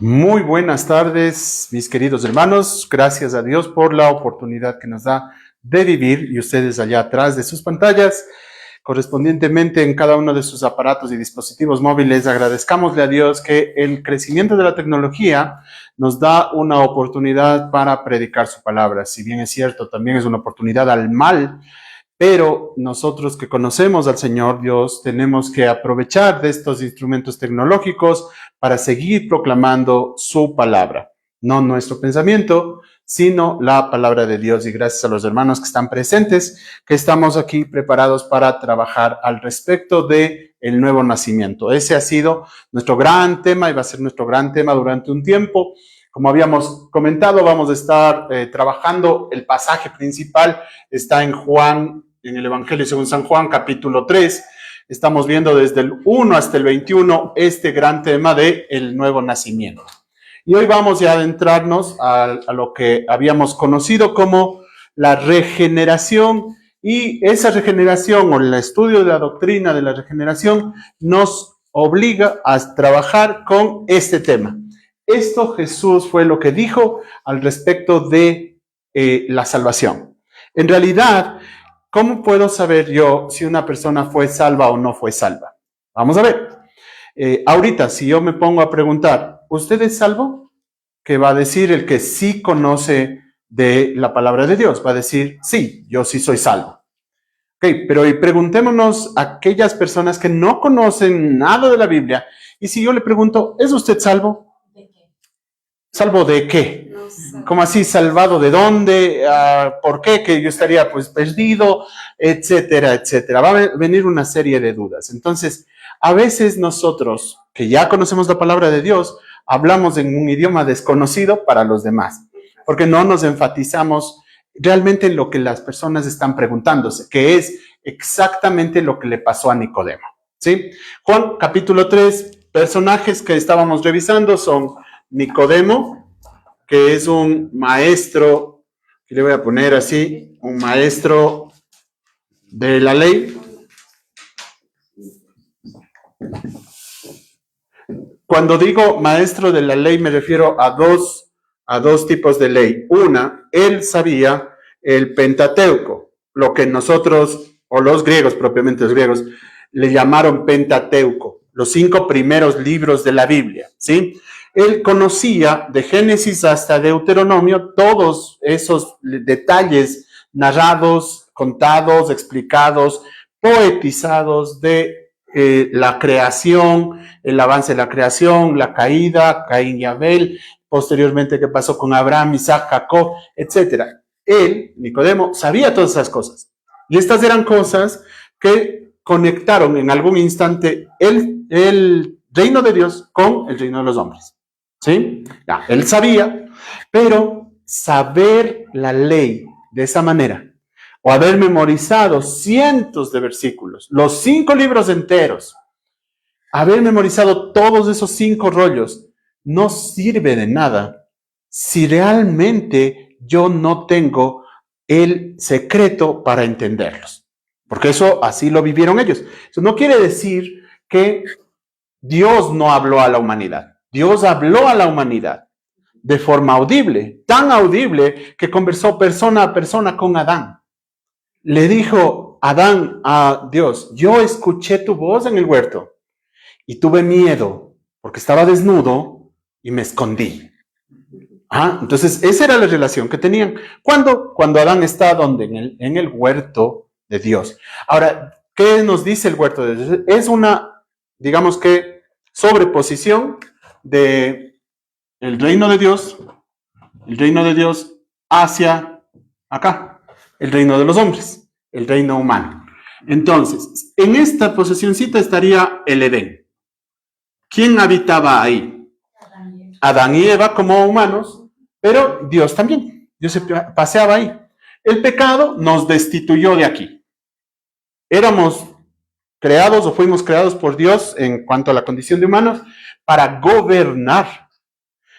Muy buenas tardes, mis queridos hermanos. Gracias a Dios por la oportunidad que nos da de vivir y ustedes allá atrás de sus pantallas, correspondientemente en cada uno de sus aparatos y dispositivos móviles. Agradezcámosle a Dios que el crecimiento de la tecnología nos da una oportunidad para predicar su palabra. Si bien es cierto, también es una oportunidad al mal, pero nosotros que conocemos al Señor Dios tenemos que aprovechar de estos instrumentos tecnológicos para seguir proclamando su palabra. No nuestro pensamiento, sino la palabra de Dios. Y gracias a los hermanos que están presentes, que estamos aquí preparados para trabajar al respecto de el nuevo nacimiento. Ese ha sido nuestro gran tema y va a ser nuestro gran tema durante un tiempo. Como habíamos comentado, vamos a estar trabajando el pasaje principal, está en Juan, en el Evangelio según San Juan, capítulo 3. Estamos viendo desde el 1 hasta el 21 este gran tema de el nuevo nacimiento. Y hoy vamos ya a adentrarnos a lo que habíamos conocido como la regeneración, y esa regeneración o el estudio de la doctrina de la regeneración nos obliga a trabajar con este tema. Esto Jesús fue lo que dijo al respecto de la salvación. En realidad, ¿cómo puedo saber yo si una persona fue salva o no fue salva? Vamos a ver. Ahorita, si yo me pongo a preguntar, ¿usted es salvo? ¿Qué va a decir el que sí conoce de la palabra de Dios? Va a decir, sí, yo sí soy salvo. Ok, pero y preguntémonos a aquellas personas que no conocen nada de la Biblia, y si yo le pregunto, ¿es usted salvo? ¿Salvo de qué? ¿Cómo así? ¿Salvado de dónde? ¿Por qué? Que yo estaría pues perdido, etcétera, etcétera. Va a venir una serie de dudas. Entonces, a veces nosotros, que ya conocemos la palabra de Dios, hablamos en un idioma desconocido para los demás, porque no nos enfatizamos realmente en lo que las personas están preguntándose, que es exactamente lo que le pasó a Nicodemo. ¿Sí? Juan, capítulo 3, personajes que estábamos revisando son Nicodemo, que es un maestro, que le voy a poner así, un maestro de la ley. Cuando digo maestro de la ley me refiero a dos tipos de ley. Una, él sabía el Pentateuco, lo que nosotros, o los griegos, propiamente los griegos, le llamaron Pentateuco, los 5 primeros libros de la Biblia, ¿sí? Él conocía de Génesis hasta Deuteronomio todos esos detalles narrados, contados, explicados, poetizados de la creación, el avance de la creación, la caída, Caín y Abel, posteriormente qué pasó con Abraham, Isaac, Jacob, etcétera. Él, Nicodemo, sabía todas esas cosas. Y estas eran cosas que conectaron en algún instante el reino de Dios con el reino de los hombres. ¿Sí? Ya, él sabía, pero saber la ley de esa manera, o haber memorizado cientos de versículos, los 5 libros enteros, haber memorizado todos esos 5 rollos, no sirve de nada si realmente yo no tengo el secreto para entenderlos. Porque eso así lo vivieron ellos. Eso no quiere decir que Dios no habló a la humanidad. Dios habló a la humanidad de forma audible, tan audible que conversó persona a persona con Adán. Le dijo Adán a Dios, yo escuché tu voz en el huerto y tuve miedo porque estaba desnudo y me escondí. Entonces esa era la relación que tenían. Cuando Adán está ¿dónde? En el huerto de Dios. Ahora, ¿qué nos dice el huerto de Dios? Es una, digamos que, sobreposición de el reino de Dios hacia acá, el reino de los hombres, el reino humano. Entonces, en esta posesioncita estaría el Edén. ¿Quién habitaba ahí? Adán y Eva como humanos, pero Dios también. Dios se paseaba ahí. El pecado nos destituyó de aquí. Éramos creados o fuimos creados por Dios en cuanto a la condición de humanos para gobernar.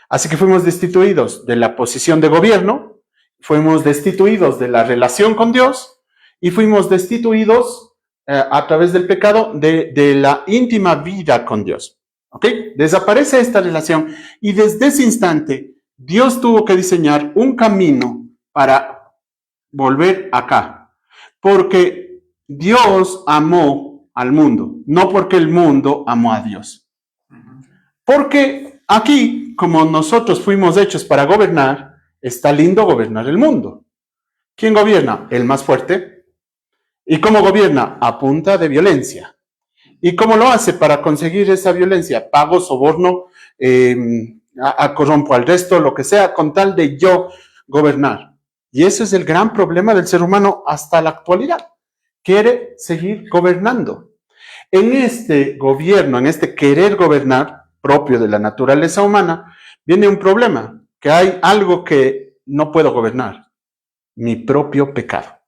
Así que fuimos destituidos de la posición de gobierno, fuimos destituidos de la relación con Dios y fuimos destituidos a través del pecado de la íntima vida con Dios. ¿Ok? Desaparece esta relación y desde ese instante Dios tuvo que diseñar un camino para volver acá. Porque Dios amó al mundo, no porque el mundo amó a Dios. Porque aquí, como nosotros fuimos hechos para gobernar, está lindo gobernar el mundo. ¿Quién gobierna? El más fuerte. ¿Y cómo gobierna? A punta de violencia. ¿Y cómo lo hace para conseguir esa violencia? Pago, soborno, corrompo al resto, lo que sea, con tal de yo gobernar. Y ese es el gran problema del ser humano hasta la actualidad. Quiere seguir gobernando. En este gobierno, en este querer gobernar propio de la naturaleza humana, viene un problema, que hay algo que no puedo gobernar, mi propio pecado.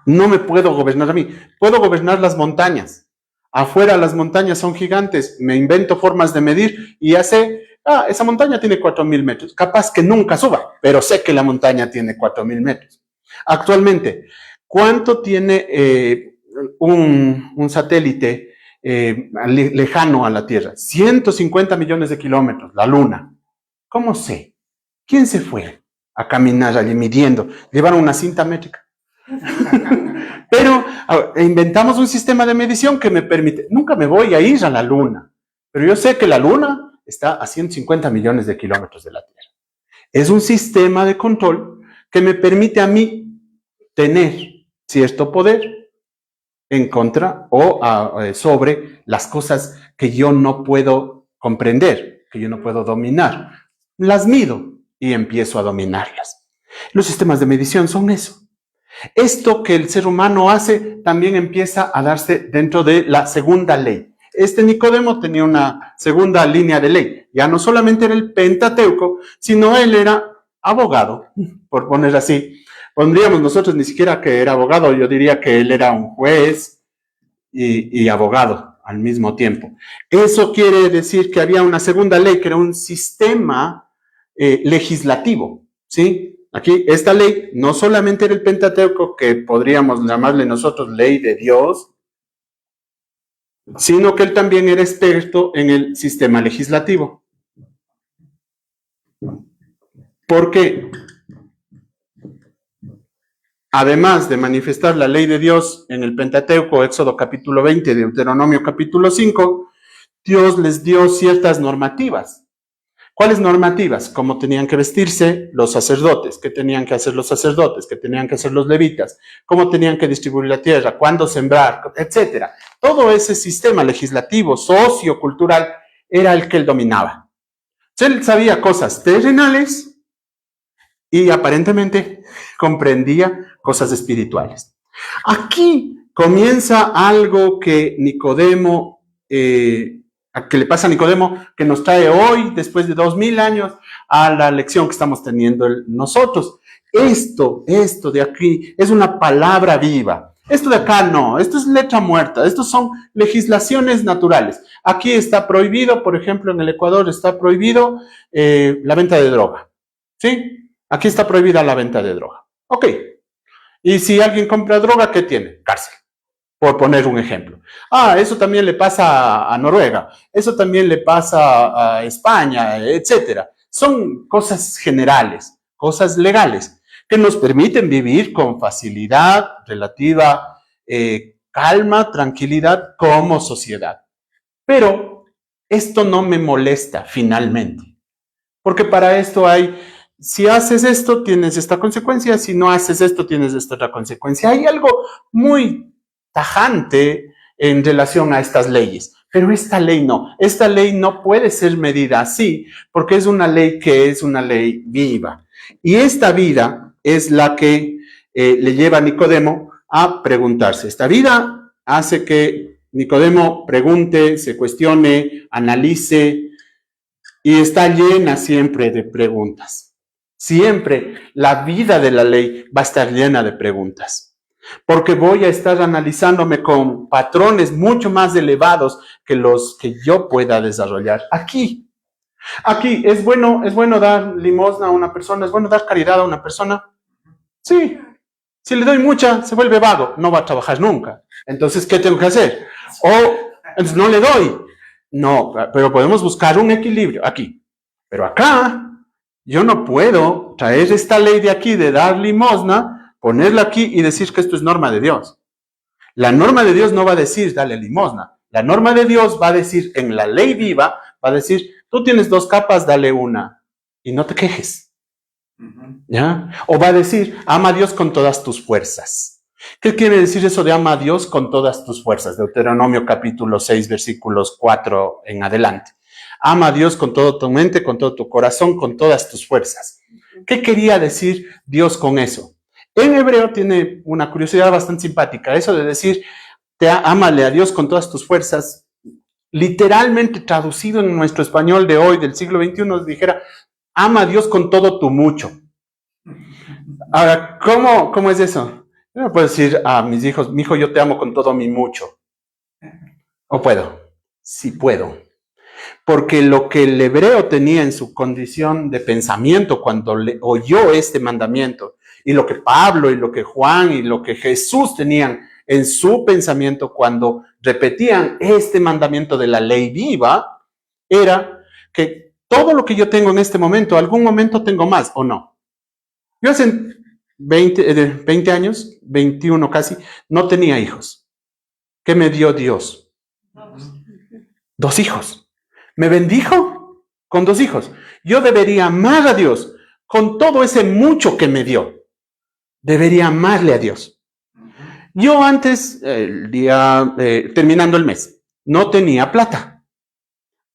No me puedo gobernar a mí, puedo gobernar las montañas. Afuera las montañas son gigantes, me invento formas de medir y ya sé, esa montaña tiene 4.000 metros. Capaz que nunca suba, pero sé que la montaña tiene 4.000 metros. Actualmente, ¿cuánto tiene un satélite lejano a la Tierra? 150 millones de kilómetros, la Luna. ¿Cómo sé? ¿Quién se fue a caminar allí midiendo? Llevaron una cinta métrica. Pero inventamos un sistema de medición que me permite, nunca me voy a ir a la Luna, pero yo sé que la Luna está a 150 millones de kilómetros de la Tierra. Es un sistema de control que me permite a mí tener cierto poder en contra o sobre las cosas que yo no puedo comprender, que yo no puedo dominar. Las mido y empiezo a dominarlas. Los sistemas de medición son eso. Esto que el ser humano hace también empieza a darse dentro de la segunda ley. Nicodemo tenía una segunda línea de ley. Ya no solamente era el Pentateuco, sino él era abogado, por poner así. Pondríamos nosotros ni siquiera que era abogado, yo diría que él era un juez y abogado al mismo tiempo. Eso quiere decir que había una segunda ley, que era un sistema legislativo, ¿sí? Aquí, esta ley no solamente era el Pentateuco, que podríamos llamarle nosotros ley de Dios, sino que él también era experto en el sistema legislativo. Porque además de manifestar la ley de Dios en el Pentateuco, Éxodo capítulo 20, Deuteronomio capítulo 5, Dios les dio ciertas normativas. ¿Cuáles normativas? Cómo tenían que vestirse los sacerdotes, qué tenían que hacer los sacerdotes, qué tenían que hacer los levitas, cómo tenían que distribuir la tierra, cuándo sembrar, etcétera. Todo ese sistema legislativo, sociocultural, era el que él dominaba. Él sabía cosas terrenales y aparentemente comprendía cosas espirituales. Aquí comienza algo que Nicodemo que le pasa a Nicodemo, que nos trae hoy, después de 2000 años, a la lección que estamos teniendo nosotros. Esto de aquí es una palabra viva. Esto de acá no, esto es letra muerta, estos son legislaciones naturales. Aquí está prohibido, por ejemplo, en el Ecuador está prohibido la venta de droga. ¿Sí? Aquí está prohibida la venta de droga. Ok. Y si alguien compra droga, ¿qué tiene? Cárcel. Por poner un ejemplo. Eso también le pasa a Noruega, eso también le pasa a España, etcétera. Son cosas generales, cosas legales, que nos permiten vivir con facilidad, relativa calma, tranquilidad como sociedad. Pero esto no me molesta finalmente, porque para esto hay, si haces esto, tienes esta consecuencia, si no haces esto, tienes esta otra consecuencia. Hay algo muy tajante en relación a estas leyes, pero esta ley no puede ser medida así, porque es una ley que es una ley viva. Y esta vida es la que le lleva a Nicodemo a preguntarse. Esta vida hace que Nicodemo pregunte, se cuestione, analice, y está llena siempre de preguntas. Siempre la vida de la ley va a estar llena de preguntas. Porque voy a estar analizándome con patrones mucho más elevados que los que yo pueda desarrollar. Aquí, ¿es bueno dar limosna a una persona? ¿Es bueno dar caridad a una persona? Sí. Si le doy mucha, se vuelve vago, no va a trabajar nunca. Entonces, ¿qué tengo que hacer? O entonces no le doy. No, pero podemos buscar un equilibrio aquí. Pero acá, yo no puedo traer esta ley de aquí de dar limosna, ponerla aquí y decir que esto es norma de Dios. La norma de Dios no va a decir dale limosna. La norma de Dios va a decir, en la ley viva, va a decir, tú tienes 2 capas, dale una y no te quejes. ¿Ya? O va a decir, ama a Dios con todas tus fuerzas. ¿Qué quiere decir eso de ama a Dios con todas tus fuerzas? Deuteronomio capítulo 6, versículos 4 en adelante. Ama a Dios con toda tu mente, con todo tu corazón, con todas tus fuerzas. ¿Qué quería decir Dios con eso? En hebreo tiene una curiosidad bastante simpática. Eso de decir, ámale a Dios con todas tus fuerzas, literalmente traducido en nuestro español de hoy, del siglo XXI, nos dijera, ama a Dios con todo tu mucho. Ahora, ¿cómo es eso? Yo no puedo decir a mis hijos, mi hijo, yo te amo con todo mi mucho. ¿O puedo? Sí puedo. Porque lo que el hebreo tenía en su condición de pensamiento cuando oyó este mandamiento, y lo que Pablo y lo que Juan y lo que Jesús tenían en su pensamiento cuando repetían este mandamiento de la ley viva, era que todo lo que yo tengo en este momento, algún momento tengo más, ¿o no? Yo hace 20 años, 21 casi, no tenía hijos. ¿Qué me dio Dios? 2 hijos. Me bendijo con 2 hijos. Yo debería amar a Dios con todo ese mucho que me dio. Debería amarle a Dios. Yo antes, terminando el mes, no tenía plata.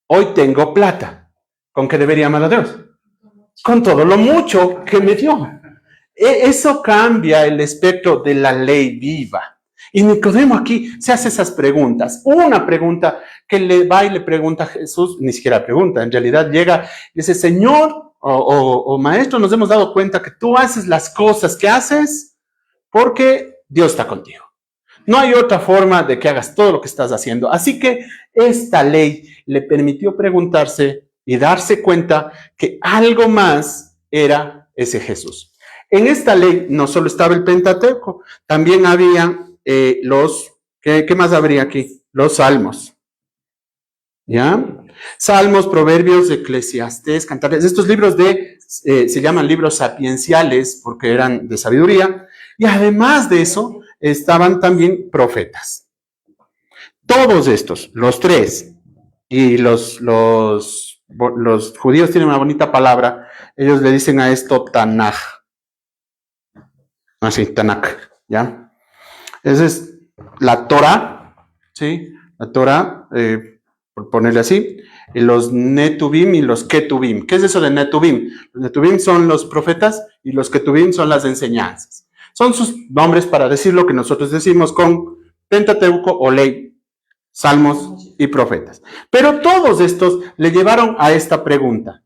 Hoy tengo plata. ¿Con qué debería amar a Dios? Con todo lo mucho que me dio. Eso cambia el espectro de la ley viva. Y Nicodemo aquí se hace esas preguntas. Una pregunta que le va y le pregunta a Jesús, ni siquiera pregunta, en realidad llega y dice, Señor o Maestro, nos hemos dado cuenta que tú haces las cosas que haces porque Dios está contigo. No hay otra forma de que hagas todo lo que estás haciendo. Así que esta ley le permitió preguntarse y darse cuenta que algo más era ese Jesús. En esta ley no solo estaba el Pentateuco, también había ¿qué más habría aquí? Los salmos. ¿Ya? Salmos, proverbios, Eclesiastés, Cantares. Estos libros se llaman libros sapienciales porque eran de sabiduría. Y además de eso, estaban también profetas. Todos estos, los 3, y los judíos tienen una bonita palabra, ellos le dicen a esto Tanaj. Así, Tanaj, ¿ya? Esa es la Torah, ¿sí? La Torah, por ponerle así, y los Netubim y los Ketubim. ¿Qué es eso de Netubim? Los Netubim son los profetas y los Ketubim son las enseñanzas. Son sus nombres para decir lo que nosotros decimos con Pentateuco o ley, salmos y profetas. Pero todos estos le llevaron a esta pregunta.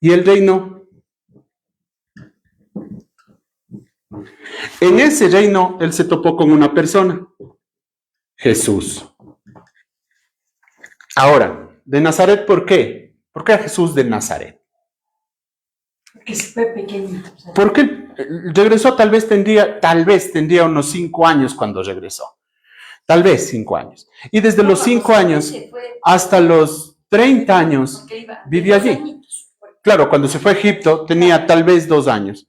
¿Y el reino? En ese reino, él se topó con una persona, Jesús. Ahora, de Nazaret, ¿por qué? ¿Por qué a Jesús de Nazaret? Porque fue pequeño. Porque regresó, tal vez tendría unos 5 años cuando regresó. Tal vez 5 años. Y desde los 5 años hasta los 30 años vivió allí. Claro, cuando se fue a Egipto tenía tal vez 2 años.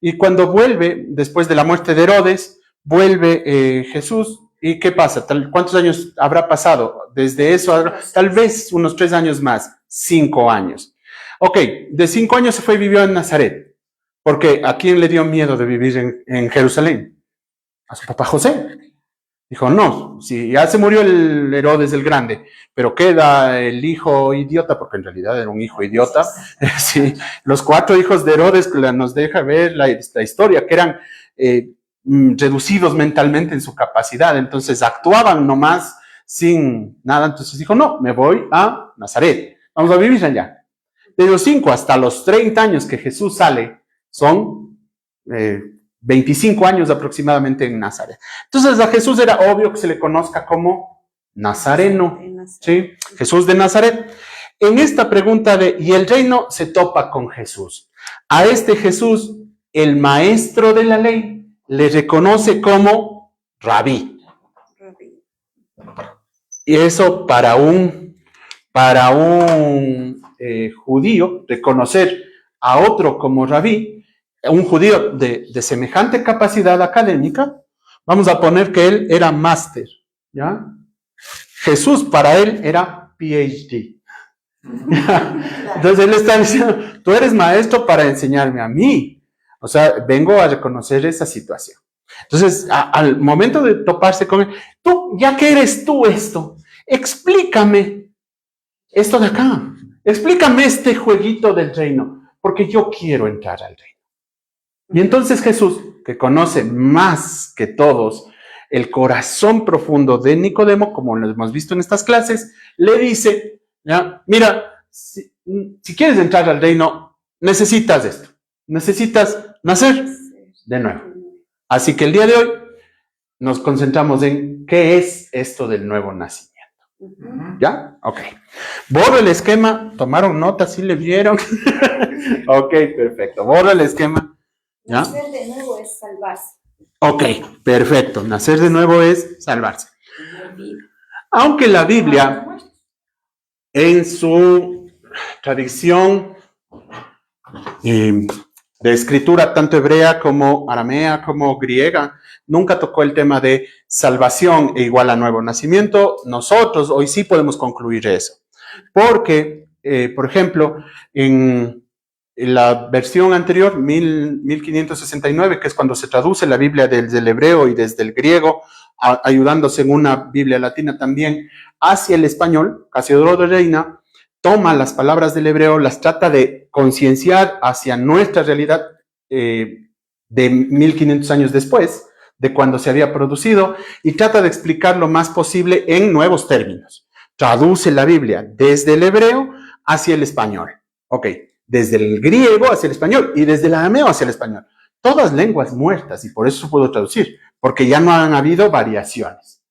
Y cuando vuelve, después de la muerte de Herodes, vuelve Jesús. ¿Y qué pasa? ¿Cuántos años habrá pasado? Desde eso, tal vez unos 3 años más, 5 años. Ok, de 5 años se fue y vivió en Nazaret. Porque ¿a quién le dio miedo de vivir en Jerusalén? A su papá José. Dijo, no, si ya se murió el Herodes el Grande, pero queda el hijo idiota, porque en realidad era un hijo idiota. Sí, los 4 hijos de Herodes nos deja ver esta historia, que eran reducidos mentalmente en su capacidad, entonces actuaban nomás sin nada. Entonces dijo, no, me voy a Nazaret, vamos a vivir allá. De los 5 hasta los 30 años que Jesús sale, son 25 años aproximadamente en Nazaret. Entonces a Jesús era obvio que se le conozca como Nazareno, ¿sí? Jesús de Nazaret. En esta pregunta y el reino se topa con Jesús. A este Jesús, el maestro de la ley, le reconoce como Rabí. Y eso para un judío, reconocer a otro como rabí, un judío de semejante capacidad académica, vamos a poner que él era máster, ¿ya? Jesús para él era PhD. Entonces él está diciendo, tú eres maestro para enseñarme a mí. O sea, vengo a reconocer esa situación. Entonces, al momento de toparse con él, tú, ya que eres tú esto, explícame esto de acá. Explícame este jueguito del reino, porque yo quiero entrar al reino. Y entonces Jesús, que conoce más que todos el corazón profundo de Nicodemo, como lo hemos visto en estas clases, le dice, ¿ya? Mira, si quieres entrar al reino, necesitas esto, necesitas nacer de nuevo. Así que el día de hoy nos concentramos en qué es esto del nuevo nacimiento. ¿Ya? Ok. Borro el esquema, tomaron nota, ¿sí le vieron? Ok, perfecto. Borro el esquema. ¿Ya? Nacer de nuevo es salvarse. Ok, perfecto. Nacer de nuevo es salvarse. Aunque la Biblia, en su tradición de escritura, tanto hebrea como aramea como griega, nunca tocó el tema de salvación e igual a nuevo nacimiento. Nosotros hoy sí podemos concluir eso. Porque, por ejemplo, en la versión anterior, 1569, que es cuando se traduce la Biblia desde el hebreo y desde el griego, ayudándose en una Biblia latina también, hacia el español, Casiodoro de Reina toma las palabras del hebreo, las trata de concienciar hacia nuestra realidad de 1500 años después, de cuando se había producido, y trata de explicar lo más posible en nuevos términos. Traduce la Biblia desde el hebreo hacia el español. Ok, desde el griego hacia el español y desde el arameo hacia el español. Todas lenguas muertas, y por eso se pudo traducir, porque ya no han habido variaciones.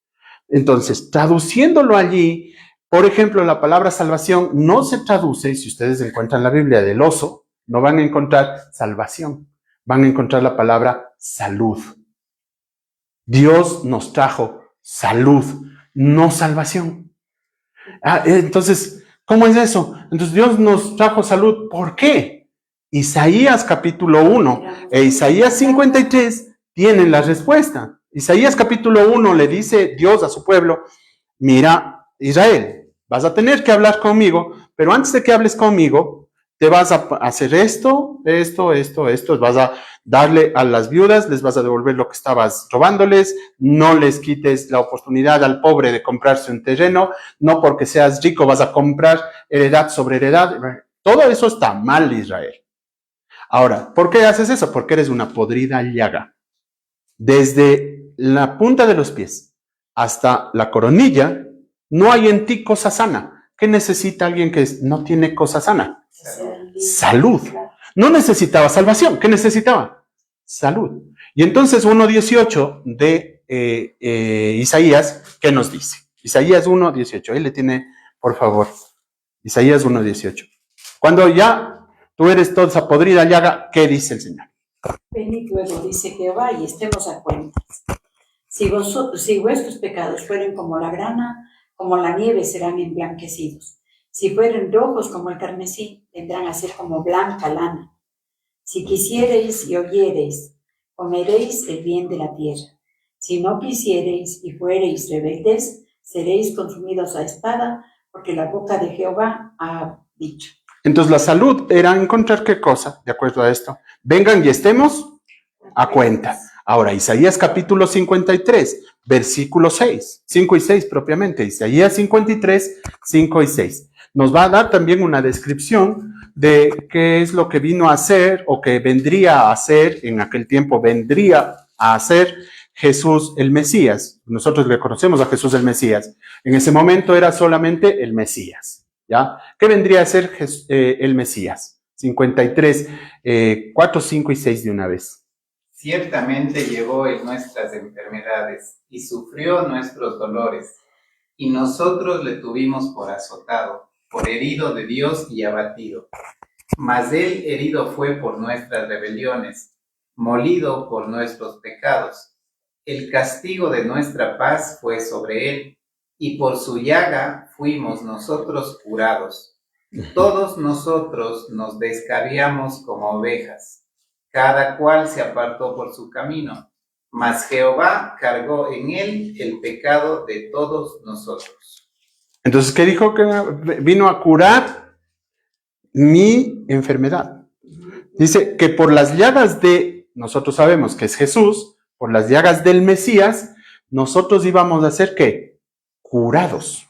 Entonces, traduciéndolo allí, por ejemplo, la palabra salvación no se traduce, si ustedes encuentran la Biblia del oso, no van a encontrar salvación, van a encontrar la palabra salud. Dios nos trajo salud, no salvación. Entonces, ¿cómo es eso? Entonces, Dios nos trajo salud, ¿por qué? Isaías capítulo 1 e Isaías 53 tienen la respuesta. Isaías capítulo 1 le dice Dios a su pueblo, mira, Israel, vas a tener que hablar conmigo, pero antes de que hables conmigo, te vas a hacer esto, vas a darle a las viudas, les vas a devolver lo que estabas robándoles, no les quites la oportunidad al pobre de comprarse un terreno, no porque seas rico vas a comprar heredad sobre heredad. Todo eso está mal, Israel. Ahora, ¿por qué haces eso? Porque eres una podrida llaga. Desde la punta de los pies hasta la coronilla, no hay en ti cosa sana. ¿Qué necesita alguien que no tiene cosa sana? Salud. No necesitaba salvación. ¿Qué necesitaba? Salud. Y entonces 1.18 de Isaías, ¿qué nos dice? Isaías 1.18. Ahí le tiene, por favor. Isaías 1.18. Cuando ya tú eres toda esa podrida llaga, ¿qué dice el Señor? Venid luego, dice Jehová, y estemos a cuentas. Si vuestros pecados fueren como la grana, como la nieve serán emblanquecidos. Si fueren rojos como el carmesí, vendrán a ser como blanca lana. Si quisiereis y oyereis, comeréis el bien de la tierra. Si no quisiereis y fuereis rebeldes, seréis consumidos a espada, porque la boca de Jehová ha dicho. Entonces la salud era encontrar qué cosa, de acuerdo a esto. Vengan y estemos a cuenta. Ahora, Isaías capítulo 53, versículo 6, 5 y 6 propiamente. Isaías 53, 5 y 6. Nos va a dar también una descripción de qué es lo que vino a hacer o que vendría a hacer, en aquel tiempo vendría a hacer Jesús el Mesías. Nosotros le conocemos a Jesús el Mesías. En ese momento era solamente el Mesías. ¿Ya? ¿Qué vendría a ser el Mesías? 53, 4, 5 y 6 de una vez. Ciertamente llevó en nuestras enfermedades y sufrió nuestros dolores, y nosotros le tuvimos por azotado, por herido de Dios y abatido. Mas él herido fue por nuestras rebeliones, molido por nuestros pecados. El castigo de nuestra paz fue sobre él, y por su llaga fuimos nosotros curados. Todos nosotros nos descarriamos como ovejas, cada cual se apartó por su camino, mas Jehová cargó en él el pecado de todos nosotros. Entonces, ¿qué dijo? Que vino a curar mi enfermedad. Dice que por las llagas de, nosotros sabemos que es Jesús, por las llagas del Mesías, nosotros íbamos a ser, ¿qué? Curados.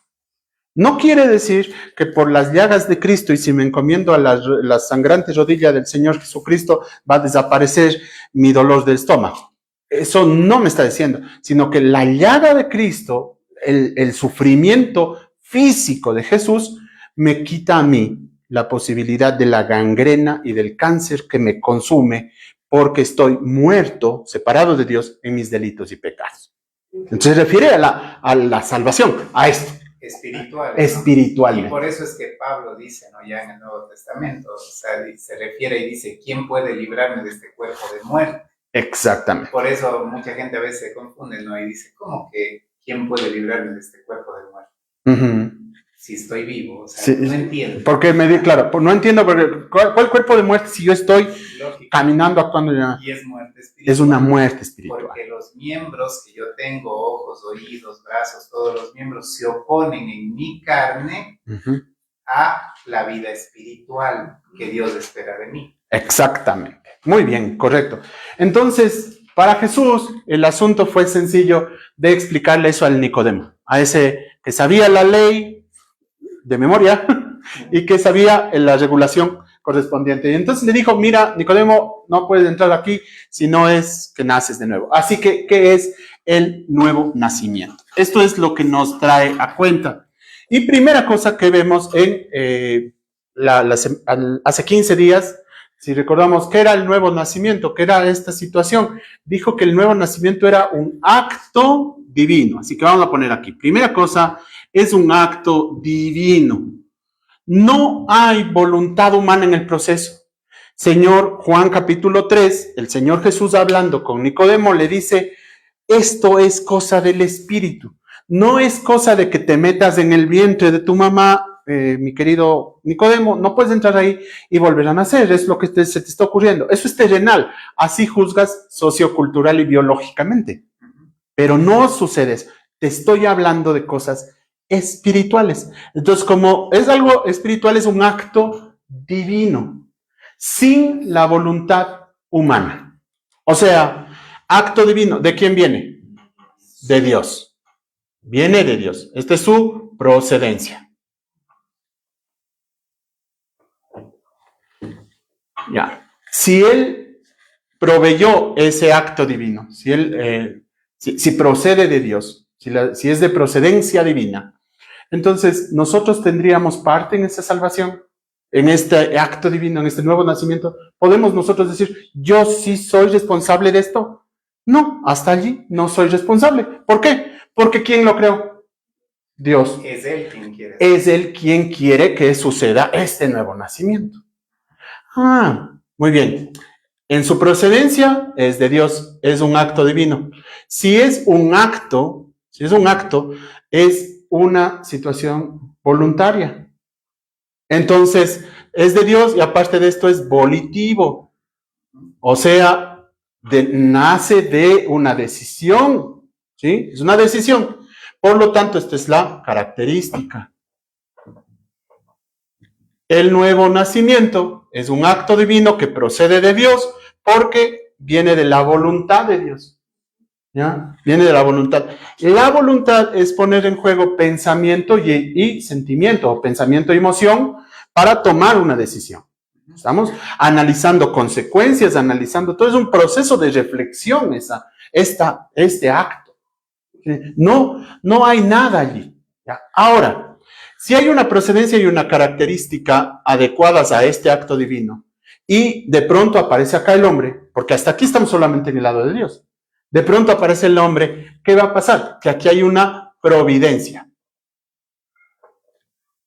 No quiere decir que por las llagas de Cristo y si me encomiendo a la sangrante rodilla del Señor Jesucristo va a desaparecer mi dolor de estómago. Eso no me está diciendo, sino que la llaga de Cristo, el sufrimiento físico de Jesús, me quita a mí la posibilidad de la gangrena y del cáncer que me consume porque estoy muerto, separado de Dios en mis delitos y pecados. Entonces se refiere a la salvación, a esto. Espiritual. Espiritualmente. Y por eso es que Pablo dice, ¿no? Ya en el Nuevo Testamento, o sea, se refiere y dice, ¿quién puede librarme de este cuerpo de muerte? Exactamente. Por eso mucha gente a veces se confunde, ¿no? Y dice, ¿cómo que quién puede librarme de este cuerpo de muerte? Si estoy vivo, o sea, sí, no entiendo. Porque claro, no entiendo, porque ¿cuál cuerpo de muerte si yo estoy caminando, actuando ya? Y es muerte espiritual. Es una muerte espiritual. Porque los miembros que yo tengo, ojos, oídos, brazos, todos los miembros se oponen en mi carne a la vida espiritual que Dios espera de mí. Exactamente. Muy bien, correcto. Entonces, para Jesús, el asunto fue sencillo de explicarle eso al Nicodemo, a ese que sabía la ley de memoria y que sabía la regulación correspondiente. Y entonces le dijo, mira, Nicodemo, no puedes entrar aquí si no es que naces de nuevo. Así que, ¿qué es el nuevo nacimiento? Esto es lo que nos trae a cuenta. Y primera cosa que vemos en hace 15 días, si recordamos, ¿qué era el nuevo nacimiento? ¿Qué era esta situación? Dijo que el nuevo nacimiento era un acto divino. Así que vamos a poner aquí. Primera cosa, es un acto divino. No hay voluntad humana en el proceso. Señor Juan capítulo 3, el Señor Jesús hablando con Nicodemo le dice, esto es cosa del Espíritu. No es cosa de que te metas en el vientre de tu mamá, mi querido Nicodemo, no puedes entrar ahí y volver a nacer, es lo que se te está ocurriendo. Eso es terrenal, así juzgas sociocultural y biológicamente. Pero no sucede eso. Te estoy hablando de cosas espirituales. Entonces, como es algo espiritual, es un acto divino, sin la voluntad humana. O sea, acto divino, ¿de quién viene? De Dios. Viene de Dios. Esta es su procedencia. Ya. Si Él proveyó ese acto divino, si Él, si procede de Dios, si es de procedencia divina, entonces nosotros tendríamos parte en esa salvación, en este acto divino, en este nuevo nacimiento. ¿Podemos nosotros decir, yo sí soy responsable de esto? No, hasta allí no soy responsable. ¿Por qué? Porque ¿quién lo creó? Dios. Es Él quien quiere. Es Él quien quiere que suceda este nuevo nacimiento. Muy bien. En su procedencia es de Dios, es un acto divino. Si es un acto, es una situación voluntaria. Entonces, es de Dios y aparte de esto es volitivo. O sea, nace de una decisión. ¿Sí? Es una decisión. Por lo tanto, esta es la característica. El nuevo nacimiento es un acto divino que procede de Dios porque viene de la voluntad de Dios. ¿Ya? Viene de la voluntad. La voluntad es poner en juego pensamiento y sentimiento, o pensamiento y emoción para tomar una decisión. Estamos analizando consecuencias, analizando, todo es un proceso de reflexión este acto. No hay nada allí. ¿Ya? Ahora, si hay una procedencia y una característica adecuadas a este acto divino, y de pronto aparece acá el hombre, porque hasta aquí estamos solamente en el lado de Dios, de pronto aparece el hombre, ¿qué va a pasar? Que aquí hay una providencia.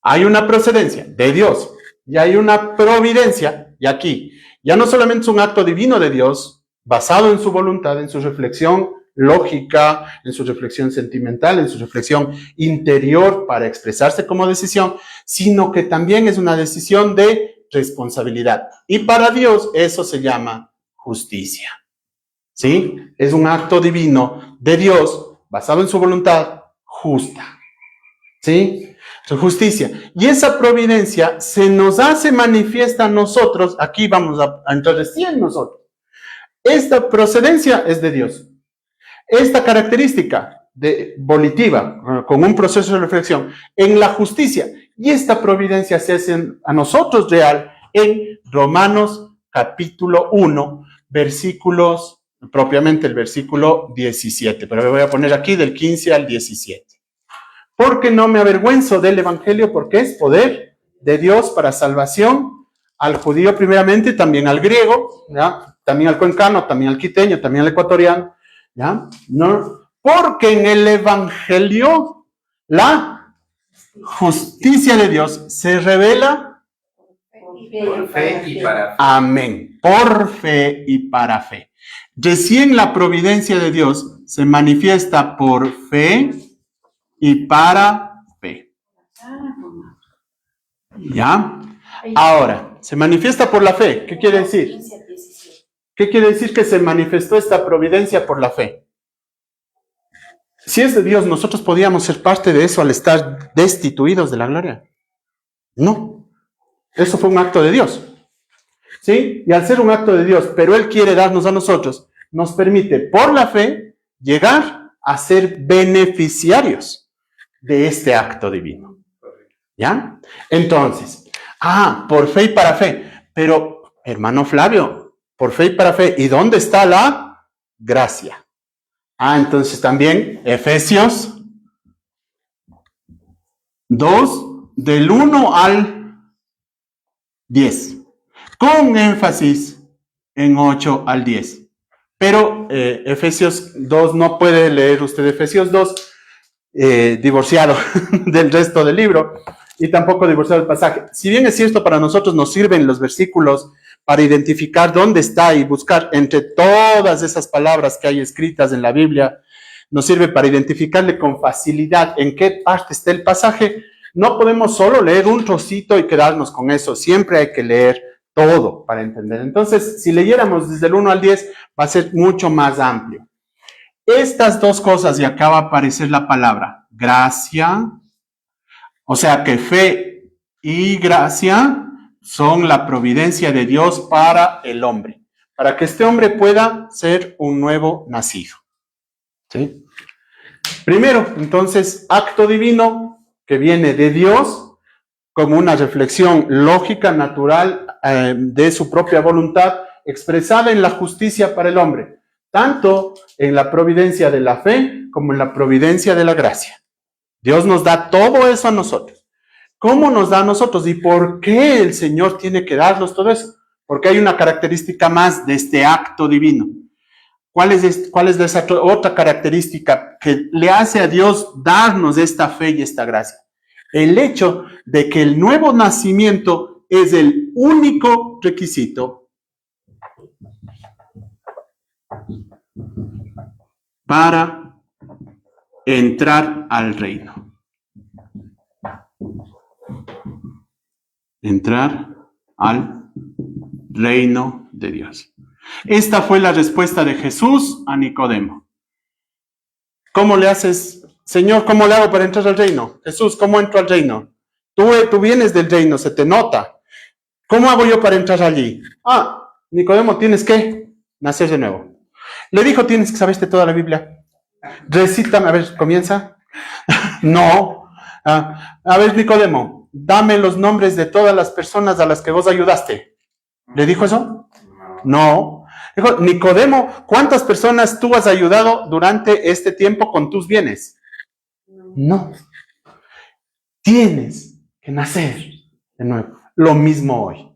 Hay una procedencia de Dios, y hay una providencia, y aquí ya no solamente es un acto divino de Dios, basado en su voluntad, en su reflexión lógica, en su reflexión sentimental, en su reflexión interior para expresarse como decisión, sino que también es una decisión de responsabilidad. Y para Dios eso se llama justicia. ¿Sí? Es un acto divino de Dios basado en su voluntad justa. ¿Sí? Su justicia. Y esa providencia se nos hace manifiesta a nosotros. Aquí vamos a entrar recién nosotros. Esta procedencia es de Dios. Esta característica volitiva, con un proceso de reflexión, en la justicia. Y esta providencia se hace a nosotros real en Romanos capítulo 1, versículos, propiamente el versículo 17. Pero me voy a poner aquí del 15 al 17. Porque no me avergüenzo del evangelio, porque es poder de Dios para salvación al judío primeramente, también al griego, ¿ya? También al cuencano, también al quiteño, también al ecuatoriano, ¿ya? No, porque en el evangelio la justicia de Dios se revela Por fe y para fe. amén, por fe y para fe. Recién la providencia de Dios se manifiesta por fe y para fe. ¿Ya? Ahora, se manifiesta por la fe. ¿Qué quiere decir? ¿Qué quiere decir que se manifestó esta providencia por la fe? Si es de Dios, ¿nosotros podíamos ser parte de eso al estar destituidos de la gloria? No. Eso fue un acto de Dios. ¿Sí? Y al ser un acto de Dios, pero Él quiere darnos a nosotros, nos permite por la fe llegar a ser beneficiarios de este acto divino. ¿Ya? Entonces, por fe y para fe. Pero, hermano Flavio, por fe y para fe. ¿Y dónde está la gracia? Entonces también Efesios 2, del 1 al 10. Con énfasis en 8 al 10. Pero Efesios 2, no puede leer usted Efesios 2 divorciado del resto del libro y tampoco divorciado del pasaje. Si bien es cierto, para nosotros nos sirven los versículos para identificar dónde está y buscar entre todas esas palabras que hay escritas en la Biblia, nos sirve para identificarle con facilidad en qué parte está el pasaje. No podemos solo leer un trocito y quedarnos con eso, siempre hay que leer todo para entender. Entonces, si leyéramos desde el 1 al 10, va a ser mucho más amplio. Estas dos cosas, y acá va a aparecer la palabra gracia, o sea que fe y gracia son la providencia de Dios para el hombre, para que este hombre pueda ser un nuevo nacido. ¿Sí? Primero, entonces, acto divino que viene de Dios como una reflexión lógica, natural, de su propia voluntad, expresada en la justicia para el hombre, tanto en la providencia de la fe como en la providencia de la gracia. Dios nos da todo eso a nosotros. ¿Cómo nos da a nosotros? ¿Y por qué el Señor tiene que darnos todo eso? Porque hay una característica más de este acto divino. ¿Cuál es esa otra característica que le hace a Dios darnos esta fe y esta gracia? El hecho de que el nuevo nacimiento es el único requisito para entrar al reino. Entrar al reino de Dios. Esta fue la respuesta de Jesús a Nicodemo. ¿Cómo le haces, Señor, cómo le hago para entrar al reino? Jesús, ¿cómo entro al reino? Tú vienes del reino, se te nota. ¿Cómo hago yo para entrar allí? Nicodemo, tienes que nacer de nuevo. Le dijo, tienes que saberte toda la Biblia. Recítame, a ver, comienza. No. A ver, Nicodemo, dame los nombres de todas las personas a las que vos ayudaste. ¿Le dijo eso? No. Dijo, Nicodemo, ¿cuántas personas tú has ayudado durante este tiempo con tus bienes? No. Tienes que nacer de nuevo. Lo mismo hoy.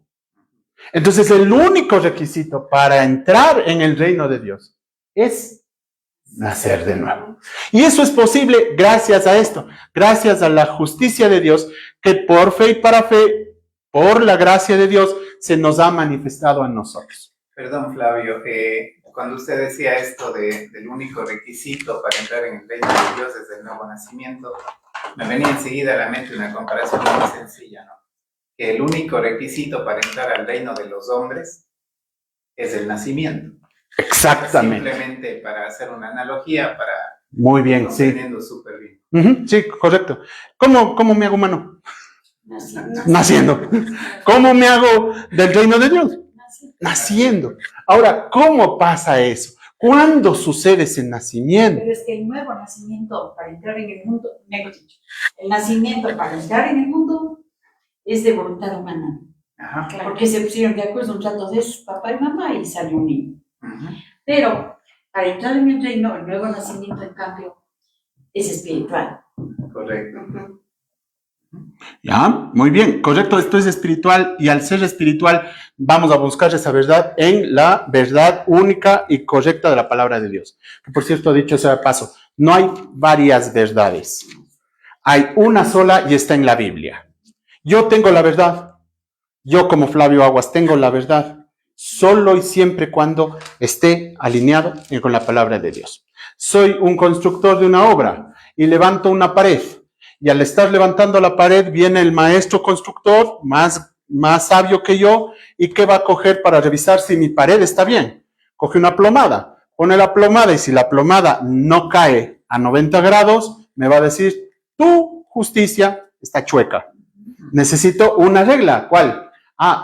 Entonces, el único requisito para entrar en el reino de Dios es nacer de nuevo. Y eso es posible gracias a esto, gracias a la justicia de Dios, que por fe y para fe, por la gracia de Dios, se nos ha manifestado a nosotros. Perdón, Flavio, cuando usted decía esto del único requisito para entrar en el reino de Dios es el nuevo nacimiento, me venía enseguida a la mente una comparación muy sencilla, ¿no? Que el único requisito para entrar al reino de los hombres es el nacimiento. Exactamente. Simplemente para hacer una analogía, para Muy bien, sí. comprendiendo súper bien. Sí, correcto. ¿Cómo me hago humano? Naciendo. Naciendo. ¿Cómo me hago del reino de Dios? Naciendo. Ahora, ¿cómo pasa eso? ¿Cuándo sucede ese nacimiento? Pero es que el nuevo nacimiento para entrar en el mundo, mejor dicho, el nacimiento para entrar en el mundo es de voluntad humana. Ajá. Claro. Porque se pusieron de acuerdo un rato de su papá y mamá y salió un niño. Pero para entrar en el reino, el nuevo nacimiento, en cambio, es espiritual. Correcto. Ya, muy bien, correcto, esto es espiritual y al ser espiritual vamos a buscar esa verdad en la verdad única y correcta de la palabra de Dios. Que por cierto, dicho sea de paso, no hay varias verdades, hay una sola y está en la Biblia. Yo tengo la verdad, yo como Flavio Aguas tengo la verdad, solo y siempre cuando esté alineado con la palabra de Dios. Soy un constructor de una obra y levanto una pared. Y al estar levantando la pared viene el maestro constructor, más sabio que yo, y ¿qué va a coger para revisar si mi pared está bien? Coge una plomada, pone la plomada y si la plomada no cae a 90 grados, me va a decir, tu justicia está chueca. Necesito una regla, ¿cuál?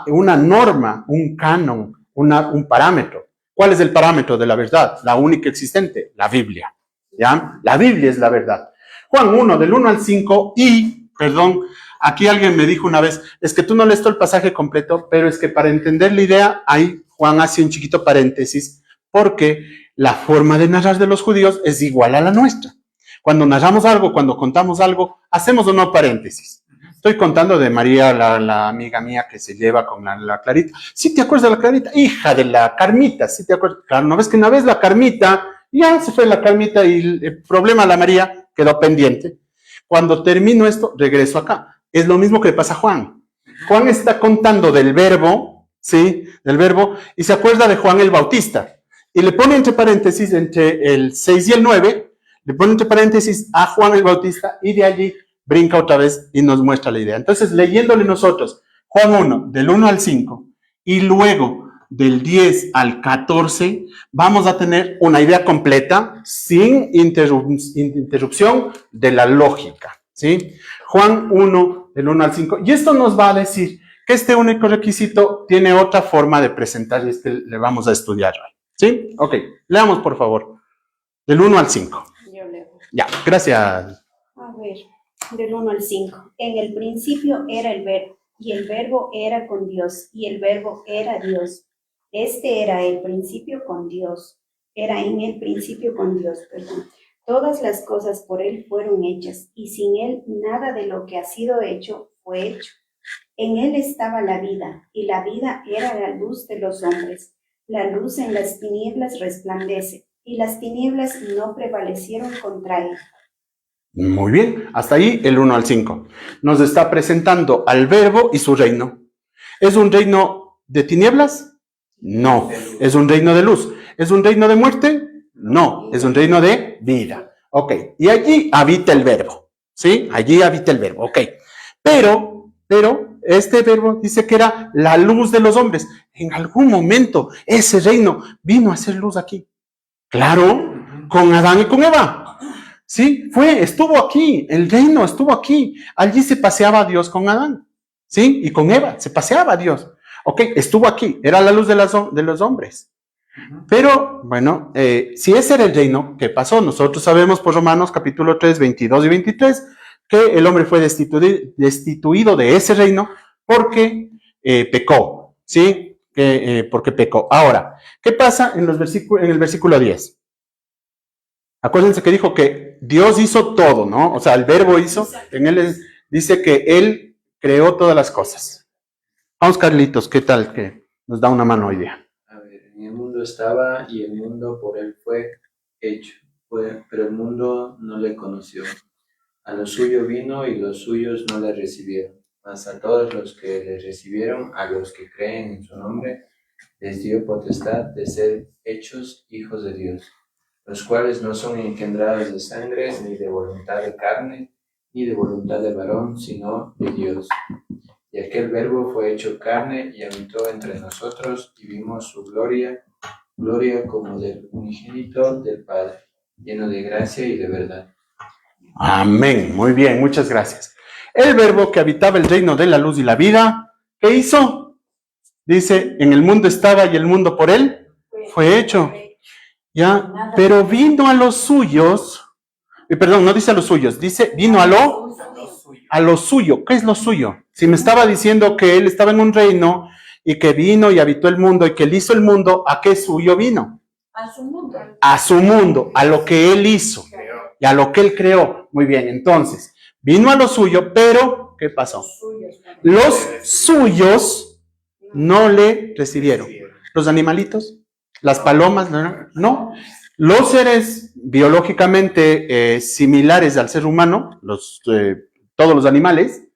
Una norma, un canon, un parámetro. ¿Cuál es el parámetro de la verdad? La única existente, la Biblia. ¿Ya? La Biblia es la verdad. Juan 1, del 1 al 5, aquí alguien me dijo una vez, es que tú no lees todo el pasaje completo, pero es que para entender la idea, ahí Juan hace un chiquito paréntesis, porque la forma de narrar de los judíos es igual a la nuestra. Cuando narramos algo, cuando contamos algo, hacemos o no paréntesis. Estoy contando de María, la amiga mía que se lleva con la Clarita. ¿Sí te acuerdas de la Clarita? Hija de la Carmita, ¿sí te acuerdas? Claro, ¿no ves que una vez la Carmita, ya se fue la Carmita y el problema a la María quedó pendiente? Cuando termino esto, regreso acá. Es lo mismo que le pasa a Juan. Juan está contando del verbo, ¿sí? Del verbo, y se acuerda de Juan el Bautista. Y le pone entre paréntesis, entre el 6 y el 9, le pone entre paréntesis a Juan el Bautista, y de allí brinca otra vez y nos muestra la idea. Entonces, leyéndole nosotros, Juan 1, del 1 al 5, y luego del 10 al 14, vamos a tener una idea completa, sin interrupción de la lógica, ¿sí? Juan 1, del 1 al 5. Y esto nos va a decir que este único requisito tiene otra forma de presentar y es que le vamos a estudiar hoy, ¿sí? Ok, leamos por favor, del 1 al 5. Yo leo. Ya, gracias. A ver, del 1 al 5. En el principio era el verbo, y el verbo era con Dios, y el verbo era Dios. Este era el principio con Dios. Era en el principio con Dios, perdón. Todas las cosas por Él fueron hechas, y sin Él nada de lo que ha sido hecho fue hecho. En Él estaba la vida, y la vida era la luz de los hombres. La luz en las tinieblas resplandece, y las tinieblas no prevalecieron contra Él. Muy bien, hasta ahí el 1 al 5. Nos está presentando al verbo y su reino. ¿Es un reino de tinieblas? No. ¿Es un reino de luz? ¿Es un reino de muerte? No. ¿Es un reino de vida? Ok, y allí habita el verbo, ¿sí? Allí habita el verbo, ok. Pero este verbo dice que era la luz de los hombres. En algún momento ese reino vino a ser luz aquí. Claro, con Adán y con Eva. Sí, estuvo aquí, el reino estuvo aquí. Allí se paseaba Dios con Adán, ¿sí? Y con Eva, se paseaba Dios. Ok, estuvo aquí, era la luz de los hombres. Pero, bueno, si ese era el reino, ¿qué pasó? Nosotros sabemos por Romanos capítulo 3, 22 y 23, que el hombre fue destituido de ese reino porque pecó, ¿sí? Porque pecó. Ahora, ¿qué pasa en el versículo 10? Acuérdense que dijo que Dios hizo todo, ¿no? O sea, el verbo hizo, en él dice que él creó todas las cosas. Vamos, Carlitos, ¿qué tal? Que nos da una mano hoy día. A ver, en el mundo estaba y el mundo por él fue hecho, pero el mundo no le conoció. A lo suyo vino y los suyos no le recibieron. Mas a todos los que le recibieron, a los que creen en su nombre, les dio potestad de ser hechos hijos de Dios, los cuales no son engendrados de sangre, ni de voluntad de carne, ni de voluntad de varón, sino de Dios. Y aquel Verbo fue hecho carne y habitó entre nosotros, y vimos su gloria, gloria como del unigénito del Padre, lleno de gracia y de verdad. Amén. Muy bien, muchas gracias. El Verbo que habitaba el reino de la luz y la vida, ¿qué hizo? Dice, en el mundo estaba y el mundo por él fue hecho. ¿Ya? Pero vino a los suyos, perdón, no dice a los suyos, dice, vino a lo suyo. ¿Qué es lo suyo? Si me estaba diciendo que él estaba en un reino y que vino y habitó el mundo y que él hizo el mundo, ¿a qué suyo vino? A su mundo. A su mundo, a lo que él hizo y a lo que él creó. Muy bien, entonces, vino a lo suyo, pero ¿qué pasó? Los suyos no le recibieron. ¿Los animalitos? ¿Las palomas? No. Los seres biológicamente similares al ser humano, todos los animales,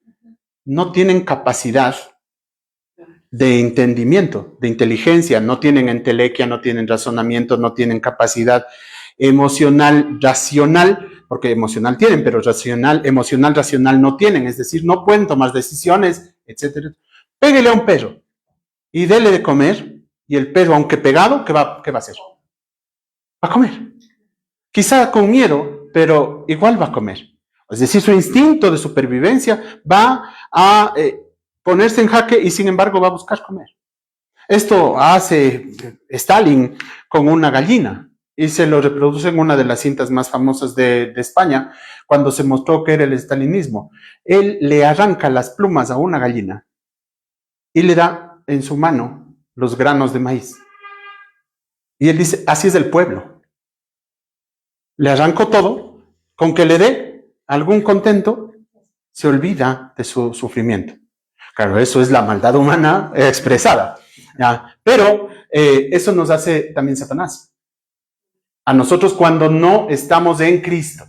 no tienen capacidad de entendimiento, de inteligencia, no tienen entelequia, no tienen razonamiento, no tienen capacidad emocional, racional, porque emocional tienen, pero emocional, racional no tienen, es decir, no pueden tomar decisiones, etcétera. Péguele a un perro y dele de comer, y el perro, aunque pegado, ¿qué va a hacer? Va a comer. Quizá con miedo, pero igual va a comer. Es decir, su instinto de supervivencia va a ponerse en jaque y sin embargo va a buscar comer. Esto hace Stalin con una gallina y se lo reproduce en una de las cintas más famosas de España, cuando se mostró que era el stalinismo. Él le arranca las plumas a una gallina y le da en su mano los granos de maíz. Y él dice, así es el pueblo. Le arrancó todo, con que le dé algún contento, se olvida de su sufrimiento. Claro, eso es la maldad humana expresada. ¿Ya? Pero eso nos hace también Satanás. A nosotros cuando no estamos en Cristo.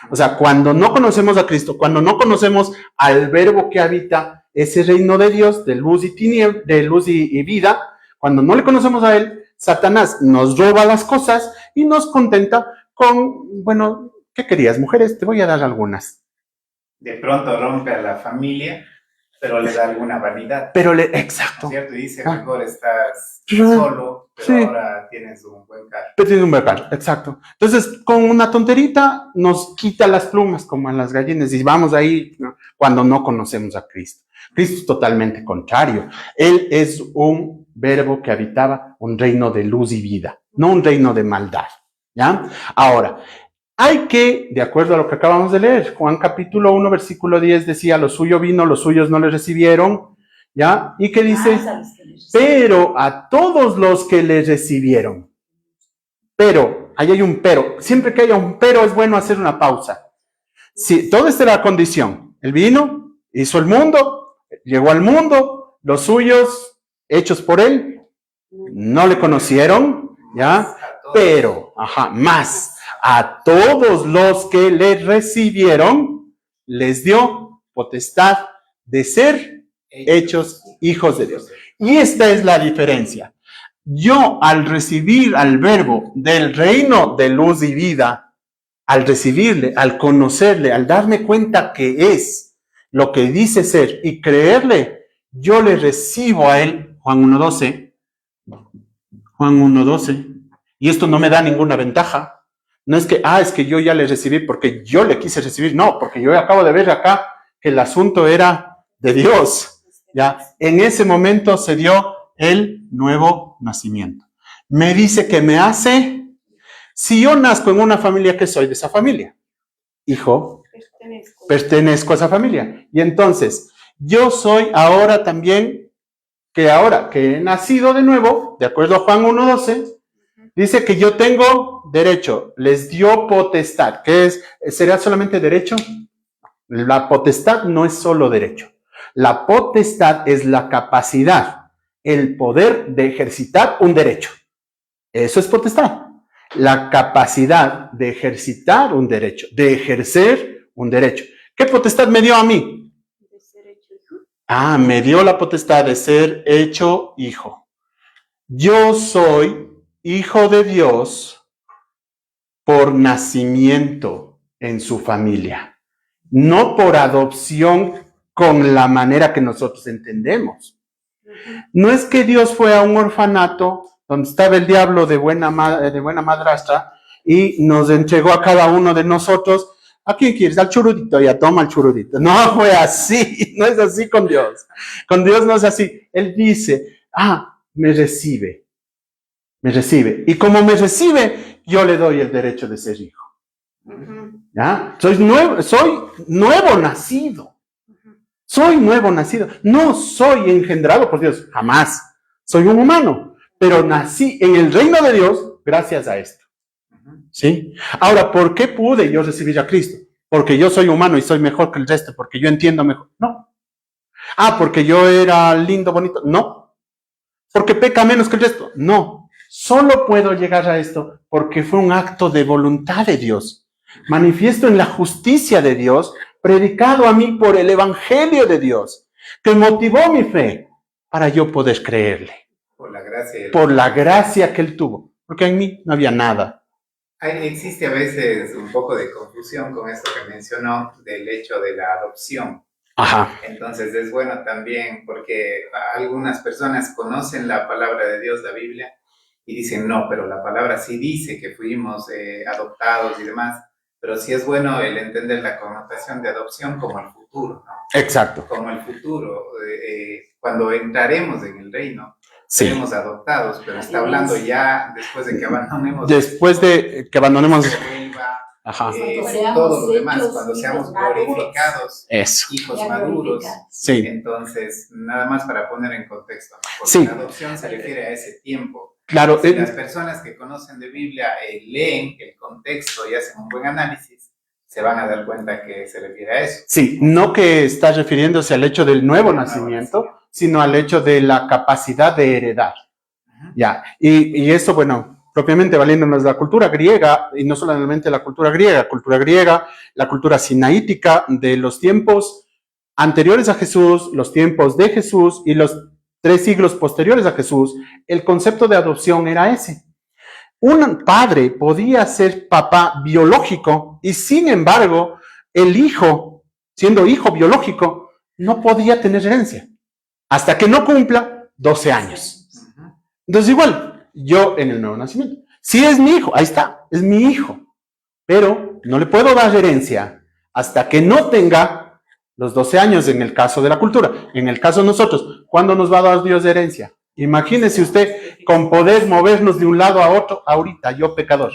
O sea, cuando no conocemos a Cristo, cuando no conocemos al Verbo que habita ese reino de Dios, de luz y vida, cuando no le conocemos a Él, Satanás nos roba las cosas y nos contenta con, bueno, ¿qué querías, mujeres? Te voy a dar algunas. De pronto rompe a la familia, pero le da alguna vanidad. Exacto. ¿Cierto? Y dice, mejor estás solo, pero sí, ahora tienes un buen carro. Pero tienes un buen carro, exacto. Entonces, con una tonterita nos quita las plumas, como a las gallinas, y vamos ahí, ¿no? Cuando no conocemos a Cristo. Cristo es totalmente contrario. Él es un Verbo que habitaba un reino de luz y vida, no un reino de maldad. ¿Ya? Ahora, hay que, de acuerdo a lo que acabamos de leer, Juan capítulo 1, versículo 10 decía, lo suyo vino, los suyos no le recibieron, ¿ya? ¿Y qué dice? Pero a todos los que le recibieron. Pero, ahí hay un pero. Siempre que haya un pero es bueno hacer una pausa. Si toda esta era la condición. Él vino, hizo el mundo, llegó al mundo, los suyos, hechos por él, no le conocieron, ¿ya? Pero, más. A todos los que le recibieron, les dio potestad de ser hechos hijos de Dios. Y esta es la diferencia. Yo, al recibir al Verbo del reino de luz y vida, al recibirle, al conocerle, al darme cuenta que es lo que dice ser y creerle, yo le recibo a él, Juan 1:12, y esto no me da ninguna ventaja. No es que, es que yo ya le recibí porque yo le quise recibir. No, porque yo acabo de ver acá que el asunto era de Dios. ¿Ya? En ese momento se dio el nuevo nacimiento. Me dice que me hace, si yo nazco en una familia, ¿qué soy de esa familia? Hijo, pertenezco a esa familia. Y entonces, yo soy ahora también, ahora que he nacido de nuevo, de acuerdo a Juan 1:12, dice que yo tengo derecho, les dio potestad. ¿Qué es? ¿Sería solamente derecho? La potestad no es solo derecho. La potestad es la capacidad, el poder de ejercitar un derecho. Eso es potestad. La capacidad de ejercitar un derecho, de ejercer un derecho. ¿Qué potestad me dio a mí? Me dio la potestad de ser hecho hijo. yo soy hijo de Dios por nacimiento en su familia, no por adopción con la manera que nosotros entendemos. No es que Dios fue a un orfanato donde estaba el diablo de buena madrastra y nos entregó a cada uno de nosotros. ¿A quién quieres? Al churudito, ya toma el churudito. No fue así, no es así con Dios. Con Dios no es así. Él dice, me recibe. Y como me recibe, yo le doy el derecho de ser hijo. ¿Ya? Soy nuevo nacido. Soy nuevo nacido. No soy engendrado por Dios, jamás. Soy un humano, pero nací en el reino de Dios gracias a esto. ¿Sí? Ahora, ¿por qué pude yo recibir a Cristo? Porque yo soy humano y soy mejor que el resto, porque yo entiendo mejor. No. Porque yo era lindo, bonito. No. Porque peca menos que el resto. No. Solo puedo llegar a esto porque fue un acto de voluntad de Dios. Manifiesto en la justicia de Dios, predicado a mí por el evangelio de Dios, que motivó mi fe para yo poder creerle. Por la gracia que él tuvo. Porque en mí no había nada. Existe a veces un poco de confusión con esto que mencionó del hecho de la adopción. Ajá. Entonces es bueno también porque algunas personas conocen la palabra de Dios, la Biblia, y dicen, no, pero la palabra sí dice que fuimos adoptados y demás, pero sí es bueno el entender la connotación de adopción como el futuro, ¿no? Exacto. Como el futuro, cuando entraremos en el reino. Sí. Seremos adoptados, pero está hablando ya después de que abandonemos. Después de que abandonemos. Ajá. Todo lo demás, cuando seamos glorificados, eso. hijos maduros. Sí. Entonces, nada más para poner en contexto, ¿no? Porque sí. La adopción se refiere a ese tiempo. Claro. Si las personas que conocen de Biblia leen el contexto y hacen un buen análisis, se van a dar cuenta que se refiere a eso. Sí, no que está refiriéndose al hecho del nuevo nacimiento, sino al hecho de la capacidad de heredar. Ya, y eso, bueno, propiamente valiéndonos de la cultura griega, y no solamente la cultura griega, la cultura sinaítica de los tiempos anteriores a Jesús, los tiempos de Jesús y los 3 siglos posteriores a Jesús, el concepto de adopción era ese. Un padre podía ser papá biológico y sin embargo, el hijo, siendo hijo biológico, no podía tener herencia hasta que no cumpla 12 años. Entonces igual, yo en el nuevo nacimiento, si es mi hijo, ahí está, es mi hijo, pero no le puedo dar herencia hasta que no tenga los 12 años en el caso de la cultura. En el caso de nosotros, ¿cuándo nos va a dar Dios de herencia? Imagínese usted con poder movernos de un lado a otro, ahorita, yo pecador.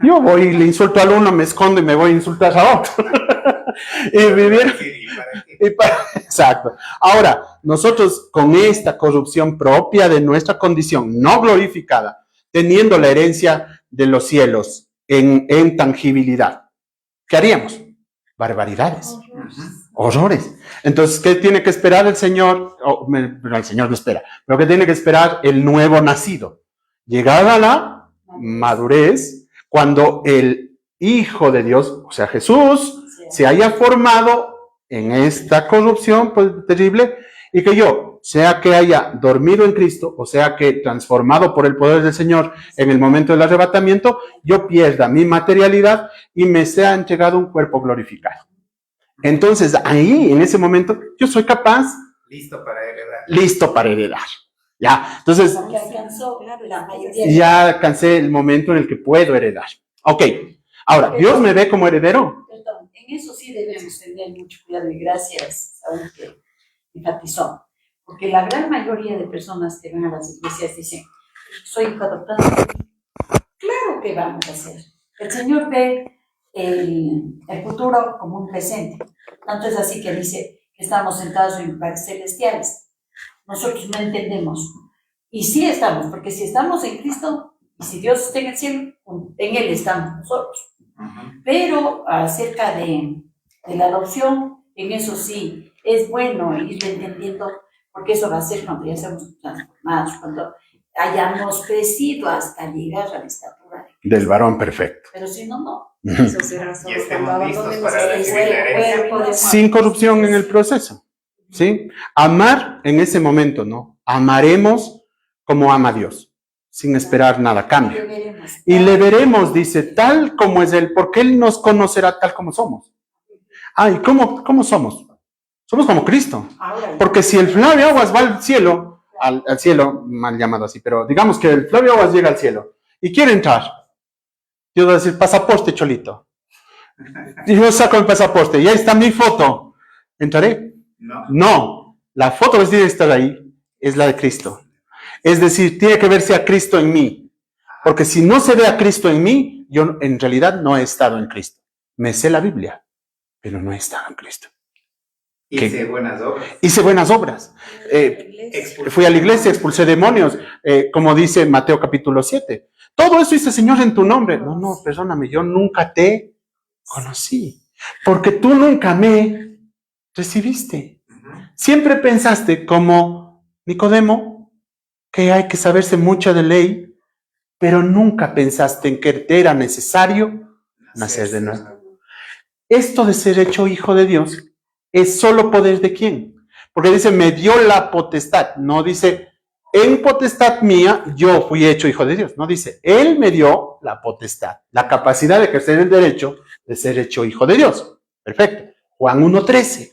Yo voy y le insulto al uno, me escondo y me voy a insultar a otro. Y vivir. Exacto. Ahora, nosotros con esta corrupción propia de nuestra condición no glorificada, teniendo la herencia de los cielos en tangibilidad, ¿qué haríamos? Barbaridades. Horrores. Entonces, ¿qué tiene que esperar el Señor? El Señor no espera, pero ¿qué tiene que esperar el nuevo nacido? Llegar a la madurez cuando el Hijo de Dios, o sea, Jesús, se haya formado en esta corrupción terrible y que yo, sea que haya dormido en Cristo, o sea que transformado por el poder del Señor en el momento del arrebatamiento, yo pierda mi materialidad y me sea entregado un cuerpo glorificado. Entonces, ahí, en ese momento, yo soy capaz. Listo para heredar. Ya, entonces, ya alcancé el momento en el que puedo heredar. Ok, ahora, ¿Dios me ve como heredero? Perdón, en eso sí debemos tener mucho cuidado y gracias a un que enfatizó. Porque la gran mayoría de personas que van a las iglesias dicen, soy hijo adoptado. Claro que vamos a hacer. El Señor ve el futuro como un presente. Tanto es así que dice que estamos sentados en lugares celestiales. Nosotros no entendemos. Y sí estamos, porque si estamos en Cristo, y si Dios está en el cielo, en Él estamos nosotros. Pero acerca de la adopción, en eso sí, es bueno ir entendiendo, porque eso va a ser cuando ya seamos transformados, cuando hayamos crecido hasta llegar a la estatura del varón perfecto. Pero si no, no. Eso será solo cuando listos para recibir la herencia. Sin corrupción en el proceso, ¿sí? Amar en ese momento, ¿no? Amaremos como ama a Dios, sin esperar nada a cambio. Le veremos. Y le veremos, dice, tal como es Él, porque Él nos conocerá tal como somos. Ah, ¿y cómo somos? Somos como Cristo. Ahora, Porque si el Flavio Aguas va al cielo, al cielo, mal llamado así, pero digamos que el Flavio Aguas llega al cielo y quiere entrar, Dios va a decir, pasaporte, cholito. Y yo saco el pasaporte y ahí está mi foto. ¿Entraré? No. No, la foto que tiene que estar ahí es la de Cristo. Es decir, tiene que verse a Cristo en mí. Porque si no se ve a Cristo en mí, yo en realidad no he estado en Cristo. Me sé la Biblia, pero no he estado en Cristo. Hice buenas obras. Hice buenas obras. Fui a la iglesia, expulsé demonios, como dice Mateo capítulo 7. Todo eso hice, Señor, en tu nombre. No, perdóname, yo nunca te conocí. Porque tú nunca me recibiste. Siempre pensaste como Nicodemo, que hay que saberse mucho de ley, pero nunca pensaste en que te era necesario nacer de nuevo. Esto de ser hecho hijo de Dios es solo poder de quién. Porque dice, me dio la potestad. No dice, en potestad mía yo fui hecho hijo de Dios. No dice, Él me dio la potestad, la capacidad de ejercer el derecho de ser hecho hijo de Dios. Perfecto. Juan 1:13.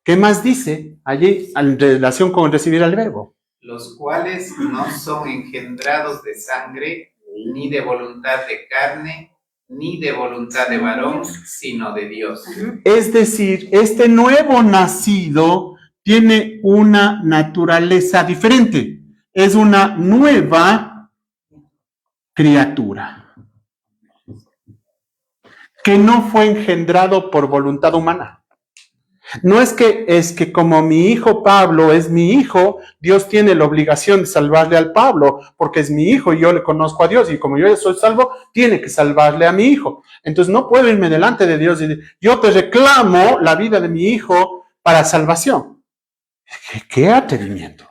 ¿Qué más dice allí en relación con recibir al verbo? Los cuales no son engendrados de sangre, ni de voluntad de carne, ni de voluntad de varón, sino de Dios. Es decir, este nuevo nacido tiene una naturaleza diferente. Es una nueva criatura que no fue engendrado por voluntad humana. No es que como mi hijo Pablo es mi hijo, Dios tiene la obligación de salvarle al Pablo, porque es mi hijo y yo le conozco a Dios, y como yo soy salvo, tiene que salvarle a mi hijo. Entonces no puedo irme delante de Dios y decir, yo te reclamo la vida de mi hijo para salvación. ¿Qué atrevimiento?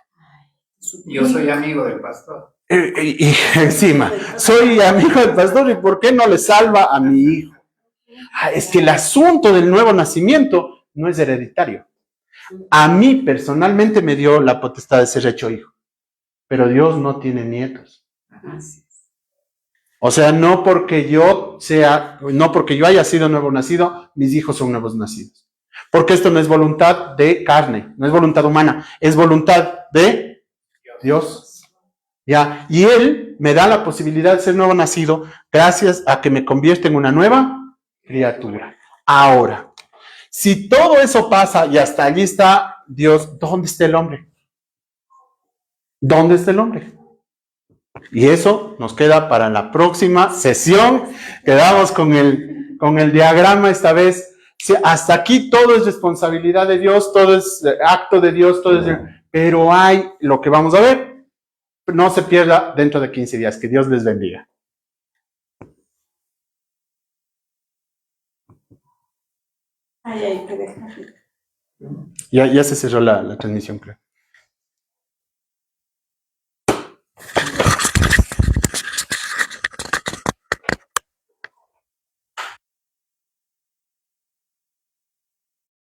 Yo soy amigo del pastor. Y encima, soy amigo del pastor, ¿y por qué no le salva a mi hijo? Es que el asunto del nuevo nacimiento no es hereditario. A mí personalmente me dio la potestad de ser hecho hijo, pero Dios no tiene nietos. O sea, no porque yo haya sido nuevo nacido, mis hijos son nuevos nacidos. Porque esto no es voluntad de carne, no es voluntad humana, es voluntad de Dios. ¿Ya? Y Él me da la posibilidad de ser nuevo nacido gracias a que me convierte en una nueva criatura. Ahora, si todo eso pasa y hasta allí está Dios, ¿dónde está el hombre? ¿Dónde está el hombre? Y eso nos queda para la próxima sesión. Quedamos con el diagrama esta vez. Hasta aquí todo es responsabilidad de Dios, todo es acto de Dios, pero hay lo que vamos a ver. No se pierda dentro de 15 días. Que Dios les bendiga. Ay, te dejo. Ya se cerró la transmisión, creo.